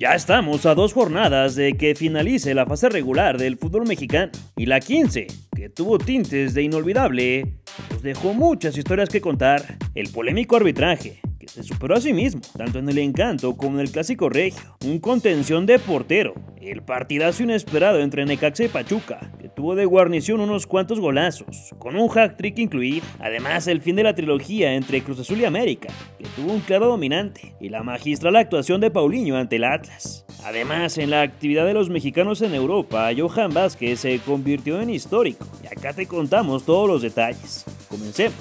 Ya estamos a 2 jornadas de que finalice la fase regular del fútbol mexicano y la 15, que tuvo tintes de inolvidable, nos dejó muchas historias que contar. El polémico arbitraje, que se superó a sí mismo, tanto en el encanto como en el clásico regio, un contención de portero, el partidazo inesperado entre Necaxa y Pachuca, que tuvo de guarnición unos cuantos golazos, con un hat-trick incluido, además el fin de la trilogía entre Cruz Azul y América, que tuvo un claro dominante, y la magistral actuación de Paulinho ante el Atlas. Además, en la actividad de los mexicanos en Europa, Johan Vázquez se convirtió en histórico, y acá te contamos todos los detalles. Comencemos.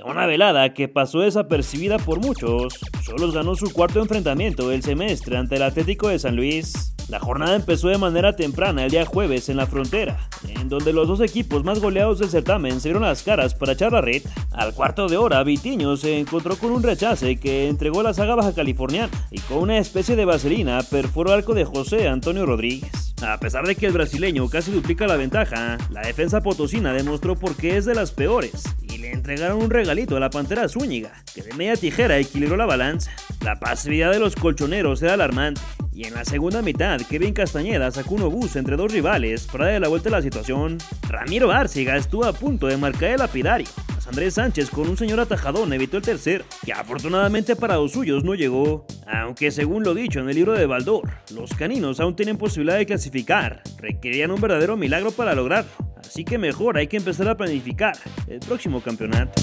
Una velada que pasó desapercibida por muchos, Xolos ganó su cuarto enfrentamiento del semestre ante el Atlético de San Luis. La jornada empezó de manera temprana el día jueves en la Frontera, en donde los dos equipos más goleados del certamen se dieron las caras para echar la reta. Al cuarto de hora, Vitinho se encontró con un rechace que entregó la saga baja californiana y con una especie de vaselina perforó el arco de José Antonio Rodríguez. A pesar de que el brasileño casi duplica la ventaja, la defensa potosina demostró por qué es de las peores y le entregaron un regalito a la Pantera Zúñiga, que de media tijera equilibró la balanza. La pasividad de los colchoneros era alarmante, y en la segunda mitad Kevin Castañeda sacó un obús entre dos rivales para darle la vuelta a la situación. Ramiro Árcega estuvo a punto de marcar el lapidario, mas Andrés Sánchez con un señor atajadón evitó el tercero, que afortunadamente para los suyos no llegó, aunque según lo dicho en el libro de Baldor, los caninos aún tienen posibilidad de clasificar, requerían un verdadero milagro para lograrlo, así que mejor hay que empezar a planificar el próximo campeonato.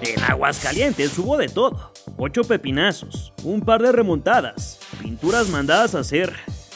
En Aguascalientes hubo de todo, 8 pepinazos, un par de remontadas, pinturas mandadas a hacer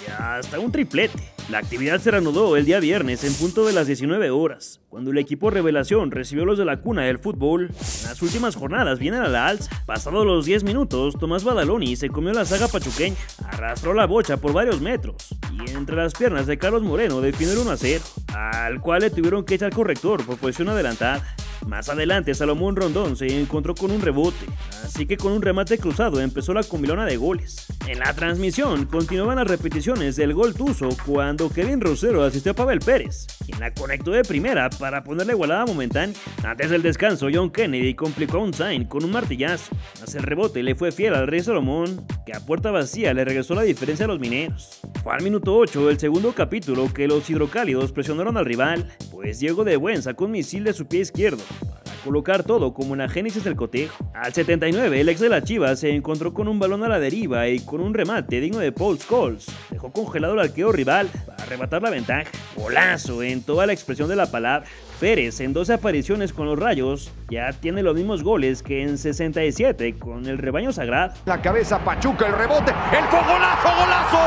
y hasta un triplete. La actividad se reanudó el día viernes en punto de las 19 horas, cuando el equipo Revelación recibió los de la cuna del fútbol. En las últimas jornadas vienen a la alza. Pasados los 10 minutos, Tomás Badaloni se comió la saga pachuqueña, arrastró la bocha por varios metros y entre las piernas de Carlos Moreno definió el 1-0, al cual le tuvieron que echar corrector por posición adelantada. Más adelante Salomón Rondón se encontró con un rebote, así que con un remate cruzado empezó la comilona de goles. En la transmisión continuaban las repeticiones del gol tuzo cuando Kevin Rosero asistió a Pavel Pérez, quien la conectó de primera para ponerle igualada momentánea. Antes del descanso, John Kennedy complicó a Unzain con un martillazo, mas el rebote le fue fiel al Rey Salomón, que a puerta vacía le regresó la diferencia a los mineros. Fue al minuto 8 del segundo capítulo que los hidrocálidos presionaron al rival, pues Diego de Buen sacó un misil de su pie izquierdo para colocar todo como en la génesis del cotejo. Al 79, el ex de la Chivas se encontró con un balón a la deriva y con un remate digno de Paul Scholes dejó congelado al arquero rival para arrebatar la ventaja. Golazo en toda la expresión de la palabra. Pérez, en 12 apariciones con los Rayos, ya tiene los mismos goles que en 67 con el rebaño sagrado. La cabeza Pachuca, el rebote, el fogolazo, golazo,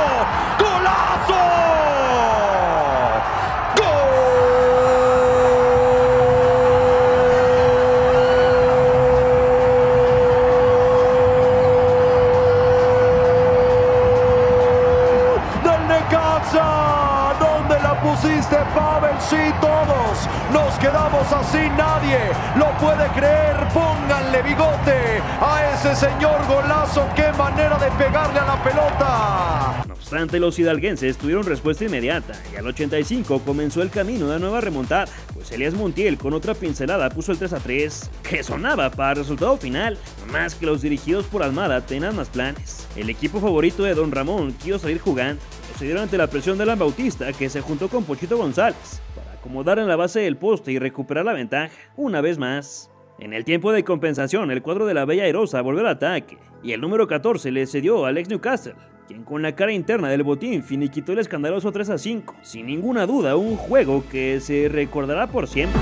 golazo. ¿Dónde la pusiste, Pavel? Sí, todos nos quedamos así, nadie lo puede creer. Pónganle bigote a ese señor golazo, qué manera de pegarle a la pelota. No obstante, los hidalguenses tuvieron respuesta inmediata y al 85 comenzó el camino de una nueva remontada, pues Elías Montiel con otra pincelada puso el 3-3, que sonaba para el resultado final, más que los dirigidos por Almada tenían más planes. El equipo favorito de Don Ramón quiso salir jugando, se dieron ante la presión de Alan Bautista, que se juntó con Pochito González para acomodar en la base del poste y recuperar la ventaja una vez más. En el tiempo de compensación, el cuadro de la Bella Airosa volvió al ataque y el número 14 le cedió al ex Newcastle, quien con la cara interna del botín finiquitó el escandaloso 3-5. Sin ninguna duda, un juego que se recordará por siempre.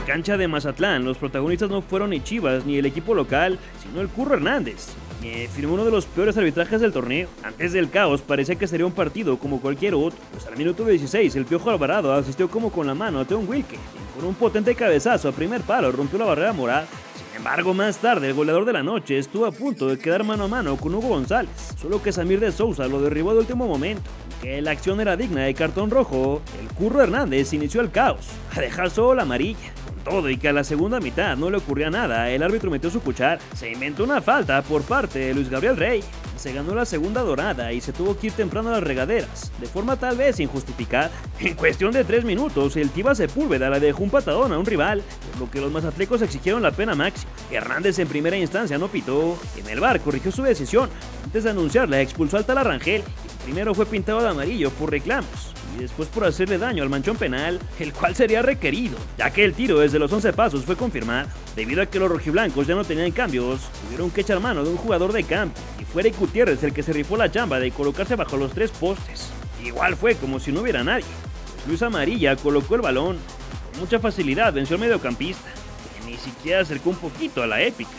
Cancha de Mazatlán, los protagonistas no fueron ni Chivas ni el equipo local, sino el Curro Hernández, que firmó uno de los peores arbitrajes del torneo. Antes del caos parecía que sería un partido como cualquier otro, pues al minuto 16 el Piojo Alvarado asistió como con la mano a Teon Wilke, y con un potente cabezazo a primer palo rompió la barrera morada. Sin embargo, más tarde el goleador de la noche estuvo a punto de quedar mano a mano con Hugo González, solo que Samir de Sousa lo derribó de último momento, que la acción era digna de cartón rojo, el Curro Hernández inició el caos, a dejar solo la amarilla. Con todo y que a la segunda mitad no le ocurría nada, el árbitro metió su cuchara. Se inventó una falta por parte de Luis Gabriel Rey. Se ganó la segunda dorada y se tuvo que ir temprano a las regaderas, de forma tal vez injustificada. En cuestión de 3 minutos, el Tiva Sepúlveda le dejó un patadón a un rival, por lo que los mazatlecos exigieron la pena máxima. Hernández en primera instancia no pitó, en el VAR corrigió su decisión. Antes de anunciarla, expulsó al tal Arrangel. Primero fue pintado de amarillo por reclamos y después por hacerle daño al manchón penal, el cual sería requerido, ya que el tiro desde los 11 pasos fue confirmado. Debido a que los rojiblancos ya no tenían cambios, tuvieron que echar mano de un jugador de campo y fue Eric Gutiérrez el que se rifó la chamba de colocarse bajo los 3 postes. Igual fue como si no hubiera nadie. Luis Amarilla colocó el balón y con mucha facilidad venció al mediocampista, que ni siquiera acercó un poquito a la épica.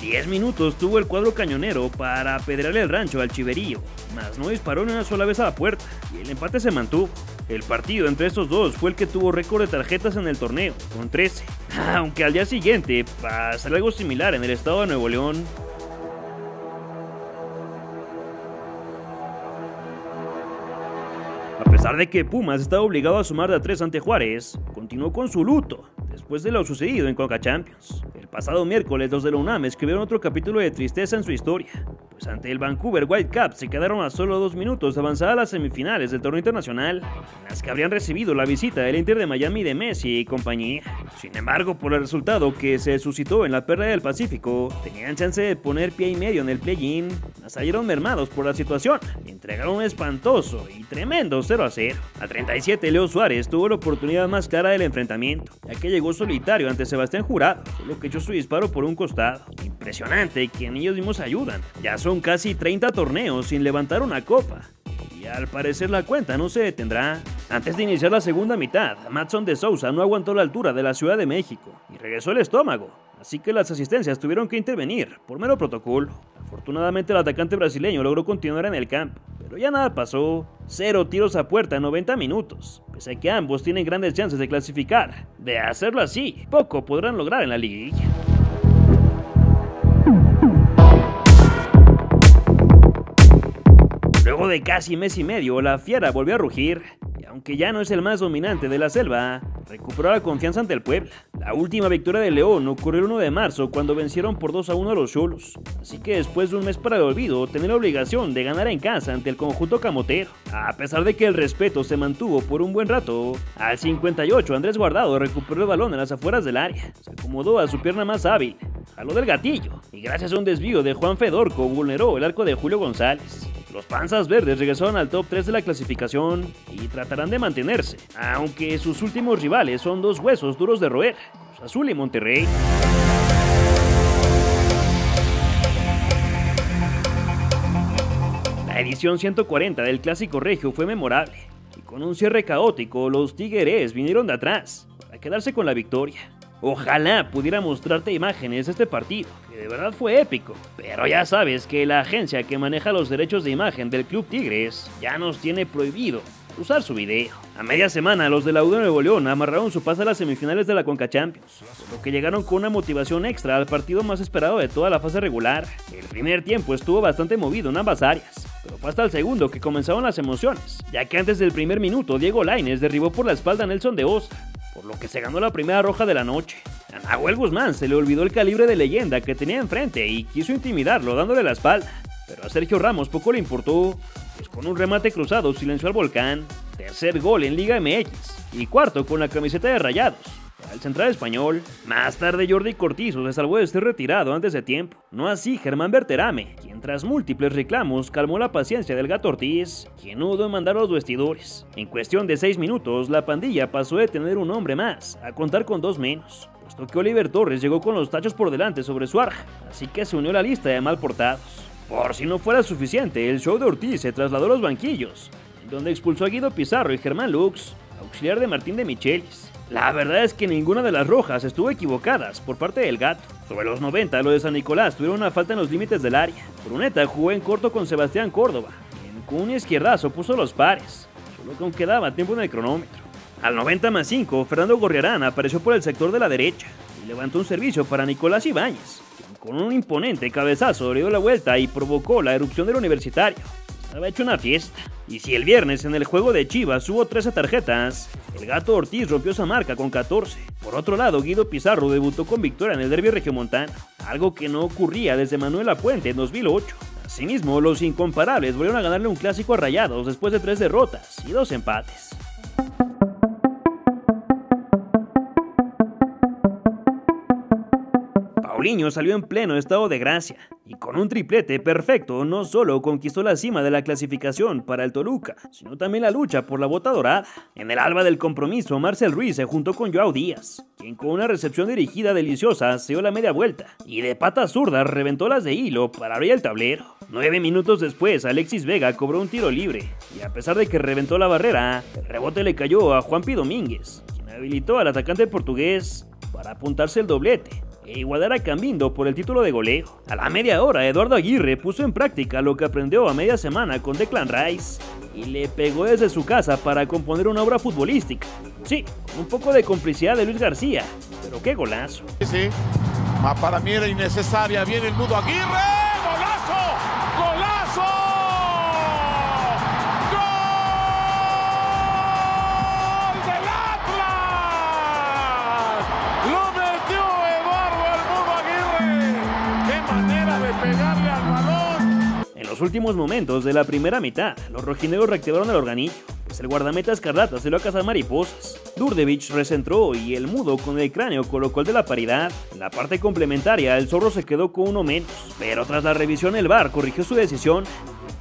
10 minutos tuvo el cuadro cañonero para apedrearle el rancho al Chiverío, mas no disparó ni una sola vez a la puerta y el empate se mantuvo. El partido entre estos dos fue el que tuvo récord de tarjetas en el torneo, con 13, aunque al día siguiente pasó algo similar en el estado de Nuevo León. A pesar de que Pumas estaba obligado a sumar de a 3 ante Juárez, continuó con su luto después de lo sucedido en Conca Champions. El pasado miércoles, los de la UNAM escribieron otro capítulo de tristeza en su historia, pues ante el Vancouver Whitecaps se quedaron a solo 2 minutos de avanzar a las semifinales del torneo internacional, en las que habrían recibido la visita del Inter de Miami de Messi y compañía. Sin embargo, por el resultado que se suscitó en la Perla del Pacífico, tenían chance de poner pie y medio en el play-in, mas salieron mermados por la situación y entregaron un espantoso y tremendo 0-0. A 37, Leo Suárez tuvo la oportunidad más clara del enfrentamiento, ya que llegó solitario ante Sebastián Jurado, solo que echó su disparo por un costado. Impresionante que ni ellos mismos ayudan. Ya son casi 30 torneos sin levantar una copa, y al parecer la cuenta no se detendrá. Antes de iniciar la segunda mitad, Madson de Sousa no aguantó la altura de la Ciudad de México y regresó el estómago, así que las asistencias tuvieron que intervenir por mero protocolo. Afortunadamente el atacante brasileño logró continuar en el campo, pero ya nada pasó. 0 tiros a puerta en 90 minutos, pese a que ambos tienen grandes chances de clasificar. De hacerlo así, poco podrán lograr en la liguilla. Luego de casi mes y medio, la Fiera volvió a rugir, y aunque ya no es el más dominante de la selva, recuperó la confianza ante el Puebla. La última victoria de León ocurrió el 1 de marzo cuando vencieron por 2-1 a los Xolos, así que después de un mes para el olvido, tenía la obligación de ganar en casa ante el conjunto camotero. A pesar de que el respeto se mantuvo por un buen rato, al 58 Andrés Guardado recuperó el balón en las afueras del área, se acomodó a su pierna más hábil, jaló del gatillo, y gracias a un desvío de Juan Fedorco vulneró el arco de Julio González. Los Panzas Verdes regresaron al top 3 de la clasificación y tratarán de mantenerse, aunque sus últimos rivales son 2 huesos duros de roer, Cruz Azul y Monterrey. La edición 140 del Clásico Regio fue memorable, y con un cierre caótico, los Tigres vinieron de atrás para quedarse con la victoria. Ojalá pudiera mostrarte imágenes de este partido, que de verdad fue épico, pero ya sabes que la agencia que maneja los derechos de imagen del Club Tigres ya nos tiene prohibido usar su video. A media semana, los de la U de Nuevo León amarraron su pase a las semifinales de la Conca Champions, por lo que llegaron con una motivación extra al partido más esperado de toda la fase regular. El primer tiempo estuvo bastante movido en ambas áreas, pero fue hasta el segundo que comenzaron las emociones, ya que antes del primer minuto Diego Lainez derribó por la espalda a Nelson de Osa, por lo que se ganó la primera roja de la noche. A Nahuel Guzmán se le olvidó el calibre de leyenda que tenía enfrente y quiso intimidarlo dándole la espalda, pero a Sergio Ramos poco le importó, pues con un remate cruzado silenció al Volcán. Tercer gol en Liga MX y cuarto con la camiseta de Rayados para el central español. Más tarde Jordi Cortizo se salvó de ser retirado antes de tiempo, no así Germán Berterame, quien tras múltiples reclamos calmó la paciencia del Gato Ortiz, quien no dudó en mandar a los vestidores. En cuestión de 6 minutos, la pandilla pasó de tener un hombre más a contar con 2 menos, puesto que Oliver Torres llegó con los tachos por delante sobre Suarja, así que se unió a la lista de mal portados. Por si no fuera suficiente, el show de Ortiz se trasladó a los banquillos, donde expulsó a Guido Pizarro y Germán Lux, auxiliar de Martín de Michelis. La verdad es que ninguna de las rojas estuvo equivocadas por parte del Gato. Sobre los 90, los de San Nicolás tuvieron una falta en los límites del área. Bruneta jugó en corto con Sebastián Córdoba, quien con un izquierdazo puso los pares, solo que aún quedaba tiempo en el cronómetro. Al 90+5, Fernando Gorriarán apareció por el sector de la derecha y levantó un servicio para Nicolás Ibáñez, quien con un imponente cabezazo dio la vuelta y provocó la erupción del Universitario. estaba hecho una fiesta. Y si el viernes en el juego de Chivas hubo 13 tarjetas, el Gato Ortiz rompió esa marca con 14. Por otro lado, Guido Pizarro debutó con victoria en el derbi regiomontano, algo que no ocurría desde Manuel Lapuente en 2008. Asimismo, los incomparables volvieron a ganarle un clásico a Rayados después de 3 derrotas y 2 empates. Paulinho salió en pleno estado de gracia y con un triplete perfecto no solo conquistó la cima de la clasificación para el Toluca, sino también la lucha por la bota dorada. En el alba del compromiso, Marcel Ruiz se juntó con Joao Díaz, quien con una recepción dirigida deliciosa se dio la media vuelta y de pata zurda reventó las de hilo para abrir el tablero. 9 minutos después, Alexis Vega cobró un tiro libre y a pesar de que reventó la barrera, el rebote le cayó a Juanpi Domínguez, quien habilitó al atacante portugués para apuntarse el doblete e igualar a Cambindo por el título de goleo. A la media hora, Eduardo Aguirre puso en práctica lo que aprendió a media semana con Declan Rice y le pegó desde su casa para componer una obra futbolística. Sí, con un poco de complicidad de Luis García, pero qué golazo. Sí, para mí era innecesaria. Viene el Mudo Aguirre. ¡Golazo! ¡Golazo! ¡Gol del Atlas! ¡Lo metió Eduardo el Mudo Aguirre! ¡Qué manera de pegarle al balón! En los últimos momentos de la primera mitad, los rojinegros reactivaron el organillo, pues el guardameta escarlata se lo a cazar mariposas. Durdevich recentró y el Mudo con el cráneo colocó el de la paridad. En la parte complementaria, el Zorro se quedó con uno menos, pero tras la revisión el VAR corrigió su decisión.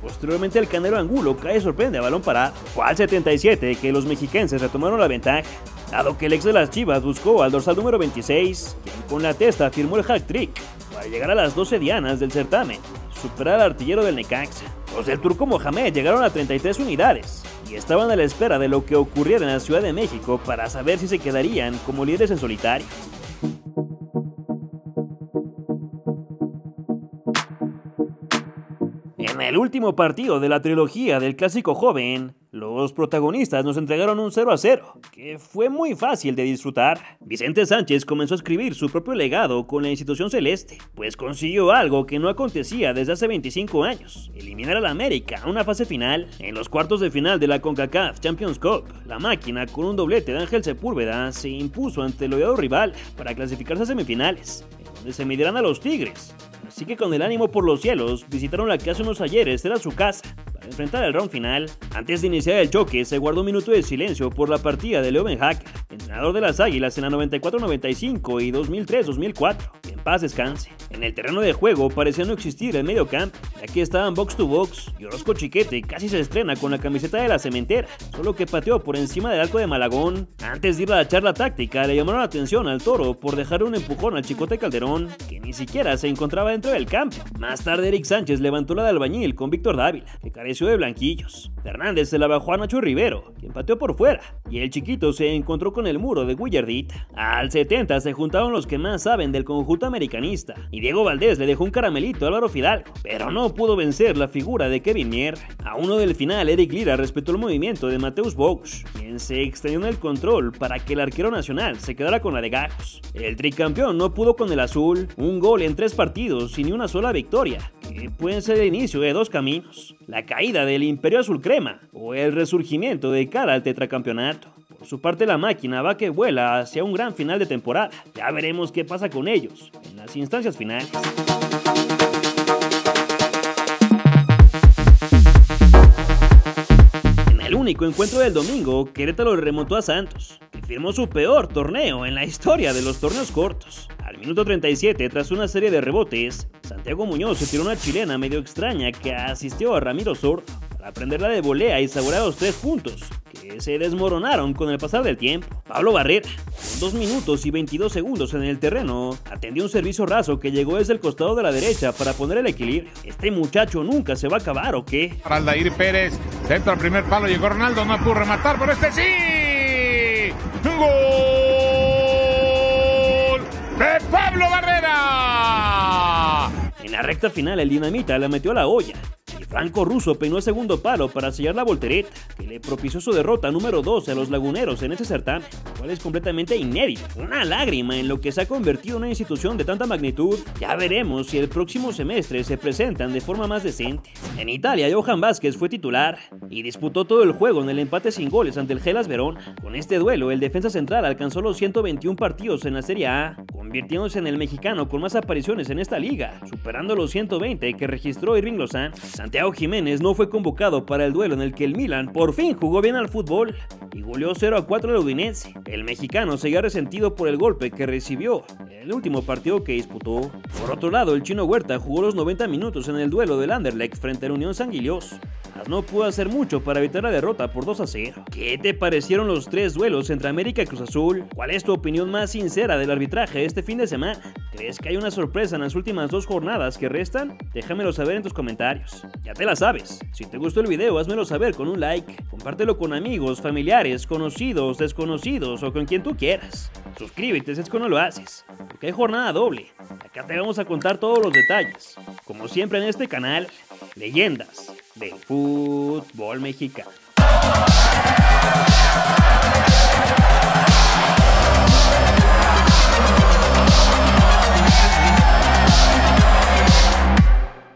Posteriormente el Canelo Angulo cae sorprende a balón parado. Fue al 77 que los mexiquenses retomaron la ventaja, dado que el ex de las Chivas buscó al dorsal número 26, quien con la testa firmó el hat-trick para llegar a las 12 dianas del certamen, superar al artillero del Necaxa. Los del Turco Mohamed llegaron a 33 unidades y estaban a la espera de lo que ocurriera en la Ciudad de México para saber si se quedarían como líderes en solitario. En el último partido de la trilogía del Clásico Joven, los protagonistas nos entregaron un 0-0, que fue muy fácil de disfrutar. Vicente Sánchez comenzó a escribir su propio legado con la institución celeste, pues consiguió algo que no acontecía desde hace 25 años, eliminar a la América a una fase final. En los cuartos de final de la CONCACAF Champions Cup, la máquina con un doblete de Ángel Sepúlveda se impuso ante el odiado rival para clasificarse a semifinales, en donde se medirán a los Tigres. Así que con el ánimo por los cielos, visitaron la que hace unos ayeres era su casa para enfrentar el round final. Antes de iniciar el choque, se guardó un minuto de silencio por la partida de Leo Ben Hacker, entrenador de las Águilas en la 94-95 y 2003-2004. Que en paz descanse. En el terreno de juego parecía no existir el medio campo, ya que estaban box to box y Orozco Chiquete casi se estrena con la camiseta de la cementera, solo que pateó por encima del arco de Malagón. Antes de ir a la charla táctica, le llamaron la atención al Toro por dejarle un empujón al Chicote Calderón, que ni siquiera se encontraba dentro del campo. Más tarde Eric Sánchez levantó la de albañil con Víctor Dávila, que careció de blanquillos. Fernández se la bajó a Nacho Rivero, quien pateó por fuera, y el Chiquito se encontró con el muro de Guillardita. Al 70 se juntaron los que más saben del conjunto americanista, y Diego Valdés le dejó un caramelito a Álvaro Fidalgo, pero no pudo vencer la figura de Kevin Mier. A uno del final, Eric Lira respetó el movimiento de Mateus Bosch, quien se extendió en el control para que el arquero nacional se quedara con la de Gajos. El tricampeón no pudo con el azul, un gol en 3 partidos y ni una sola victoria, que pueden ser el inicio de 2 caminos: la caída del Imperio Azul Crema o el resurgimiento de cara al tetracampeonato. Por su parte, la máquina va que vuela hacia un gran final de temporada. Ya veremos qué pasa con ellos en las instancias finales. En el único encuentro del domingo, Querétaro remontó a Santos, que firmó su peor torneo en la historia de los torneos cortos. Al minuto 37, tras una serie de rebotes, Santiago Muñoz se tiró una chilena medio extraña que asistió a Ramiro Sordo para prenderla de volea y saborear los 3 puntos, que se desmoronaron con el pasar del tiempo. Pablo Barrera, con 2 minutos y 22 segundos en el terreno, atendió un servicio raso que llegó desde el costado de la derecha para poner el equilibrio. ¿Este muchacho nunca se va a acabar o qué? Para Aldair Pérez, centro al primer palo, llegó Ronaldo, no pudo rematar, pero este sí. ¡Gol de Pablo Barrera! En la recta final, el Dinamita la metió a la olla y El franco ruso peinó el segundo palo para sellar la voltereta, que le propició su derrota número 12 a los laguneros en este certamen, cual es completamente inédito. Una lágrima en lo que se ha convertido en una institución de tanta magnitud. Ya veremos si el próximo semestre se presentan de forma más decente. En Italia, Johan Vázquez fue titular y disputó todo el juego en el empate sin goles ante el Hellas Verona. Con este duelo, el defensa central alcanzó los 121 partidos en la Serie A, convirtiéndose en el mexicano con más apariciones en esta liga, superando los 120 que registró Irving Lozano. Santiago Jiménez no fue convocado para el duelo en el que el Milan por fin jugó bien al fútbol y goleó 0-4 al Udinese. El mexicano seguía resentido por el golpe que recibió en el último partido que disputó. Por otro lado, el chino Huerta jugó los 90 minutos en el duelo del Anderlecht frente al Unión San Gilos, mas no pudo hacer mucho para evitar la derrota por 2-0. ¿Qué te parecieron los 3 duelos entre América y Cruz Azul? ¿Cuál es tu opinión más sincera del arbitraje este fin de semana? ¿Crees que hay una sorpresa en las últimas 2 jornadas que restan? Déjamelo saber en tus comentarios. Ya te la sabes, si te gustó el video házmelo saber con un like, compártelo con amigos, familiares, conocidos, desconocidos o con quien tú quieras. Suscríbete si es que no lo haces, porque hay jornada doble. Acá te vamos a contar todos los detalles, como siempre en este canal, leyendas del fútbol mexicano.